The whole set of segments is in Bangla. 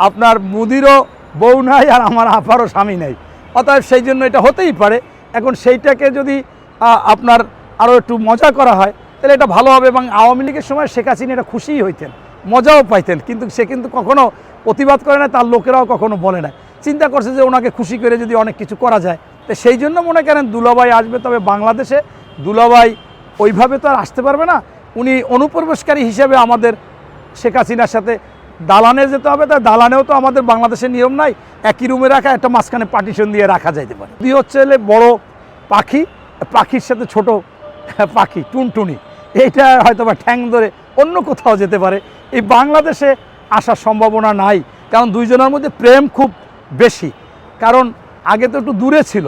আপনার মুদিরও বউ নাই আর আমার আপারও স্বামী নেই, অতএব সেই জন্য এটা হতেই পারে। এখন সেইটাকে যদি আপনার আরও একটু মজা করা হয় তাহলে এটা ভালো হবে। এবং আওয়ামী লীগের সময় শেখ হাসিনা এটা খুশিই হইতেন, মজাও পাইতেন, কিন্তু সে কিন্তু কখনও প্রতিবাদ করে না, তার লোকেরাও কখনো বলে না। চিন্তা করছে যে ওনাকে খুশি করে যদি অনেক কিছু করা যায়, তো সেই জন্য মনে করেন দুলাভাই আসবে। তবে বাংলাদেশে দুলাভাই ওইভাবে তো আর আসতে পারবে না, উনি অনুপ্রবেশকারী হিসেবে আমাদের শেখ হাসিনার সাথে দালানে যেতে হবে। তাই দালানেও তো আমাদের বাংলাদেশের নিয়ম নাই একই রুমে রাখা, একটা মাঝখানে পার্টিশন দিয়ে রাখা যাইতে পারে। দুই হচ্ছে বড় পাখি, পাখির সাথে ছোট পাখি টুনটুনি, এইটা হয়তো বা ঠ্যাং ধরে অন্য কোথাও যেতে পারে। এই বাংলাদেশে আসার সম্ভাবনা নাই, কারণ দুইজনের মধ্যে প্রেম খুব বেশি। কারণ আগে তো একটু দূরে ছিল,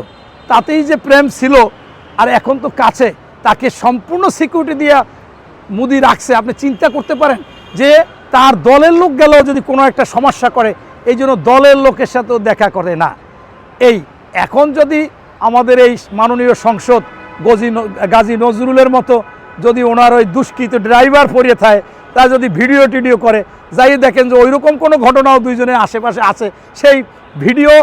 তাতেই যে প্রেম ছিল, আর এখন তো কাছে, তাকে সম্পূর্ণ সিকিউরিটি দিয়ে মোদি রাখছে। আপনি চিন্তা করতে পারেন যে তার দলের লোক গেলেও যদি কোনো একটা সমস্যা করে, এই জন্য দলের লোকের সাথেও দেখা করে না। এই এখন যদি আমাদের এই মাননীয় সংসদ গাজী নজরুলের মতো যদি ওনার ওই দুষ্কৃত ড্রাইভার পড়িয়ে থাকে, তা যদি ভিডিও টিডিও করে যাই দেখেন যে ওইরকম কোনো ঘটনাও দুইজনের আশেপাশে আছে, সেই ভিডিও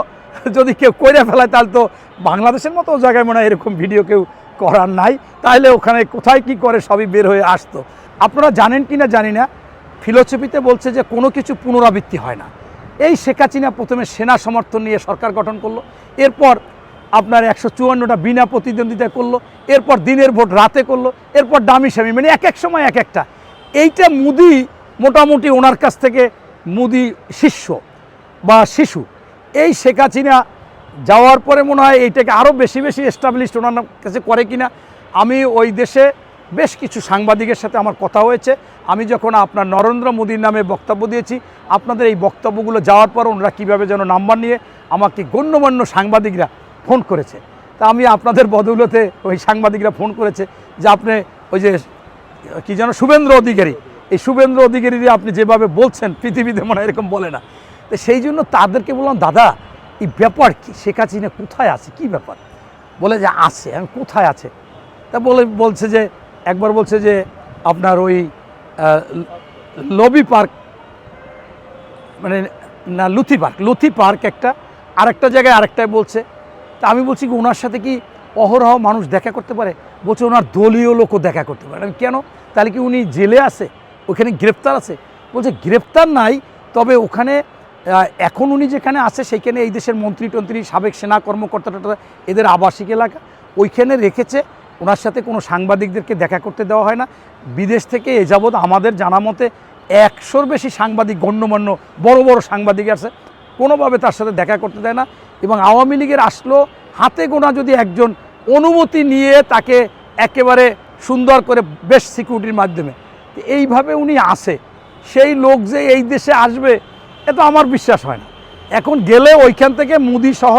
যদি কেউ করে ফেলায়, তাহলে তো বাংলাদেশের মতো জায়গায় মনে হয় এরকম ভিডিও কেউ করার নাই, তাহলে ওখানে কোথায় কি করে সবই বের হয়ে আসতো। আপনারা জানেন কি না জানি না, ফিলোসফিতে বলছে যে কোনো কিছু পুনরাবৃত্তি হয় না। এই শেখ হাসিনা প্রথমে সেনা সমর্থন নিয়ে সরকার গঠন করলো, এরপর আপনার 154টা বিনা প্রতিদ্বন্দ্বিতা করলো, এরপর দিনের ভোট রাতে করলো, এরপর দামি স্বামী, মানে এক এক সময় এক একটা। এইটা মোদি মোটামুটি ওনার কাছ থেকে মোদি শিষ্য বা শিশু। এই শেখ হাসিনা যাওয়ার পরে মনে হয় এইটাকে আরও বেশি বেশি এস্টাবলিশড ওনার কাছে করে কিনা। আমি ওই দেশে বেশ কিছু সাংবাদিকের সাথে আমার কথা হয়েছে। আমি যখন আপনার নরেন্দ্র মোদীর নামে বক্তব্য দিয়েছি, আপনাদের এই বক্তব্যগুলো যাওয়ার পর ওনারা কীভাবে যেন নাম্বার নিয়ে আমাকে গণ্যমান্য সাংবাদিকরা ফোন করেছে। তা আমি আপনাদের বদৌলতে ওই সাংবাদিকরা ফোন করেছে যে আপনি ওই যে কী যেন শুভেন্দ্র অধিকারী, এই শুভেন্দ্র অধিকারী আপনি যেভাবে বলছেন পৃথিবীতে মনে এরকম বলে না। তো সেই জন্য তাদেরকে বললাম, দাদা এই ব্যাপার কি, শেখ হাসিনা কোথায় আছে, কি ব্যাপার? বলে যে আছে। আমি কোথায় আছে? তা বলছে যে একবার বলছে যে আপনার ওই লবি পার্ক, মানে না লুথি পার্ক একটা, আরেকটা জায়গায় আরেকটায় বলছে। তা আমি বলছি কি ওনার সাথে কি অহরহ মানুষ দেখা করতে পারে? বলছে ওনার দলীয় লোকও দেখা করতে পারে। আমি কেন, তাহলে কি উনি জেলে আছে, ওখানে গ্রেপ্তার আছে? বলছে গ্রেপ্তার নাই, তবে ওখানে এখন উনি যেখানে আছে সেইখানে এই দেশের মন্ত্রী টন্ত্রী, সাবেক সেনা কর্মকর্তা এদের আবাসিক এলাকা, ওইখানে রেখেছে। ওনার সাথে কোনো সাংবাদিকদেরকে দেখা করতে দেওয়া হয় না। বিদেশ থেকে এ যাবৎ আমাদের জানা মতে 100-র বেশি সাংবাদিক, গণ্যমান্য বড় বড় সাংবাদিক আছে, কোনোভাবে তার সাথে দেখা করতে দেয় না। এবং আওয়ামী লীগের আসলো হাতে গোনা যদি একজন অনুমতি নিয়ে তাকে একেবারে সুন্দর করে বেশ সিকিউরিটির মাধ্যমে এইভাবে উনি আসে, সেই লোক যে এই দেশে আসবে এ তো আমার বিশ্বাস হয় না। এখন গেলে ওইখান থেকে মোদি সহ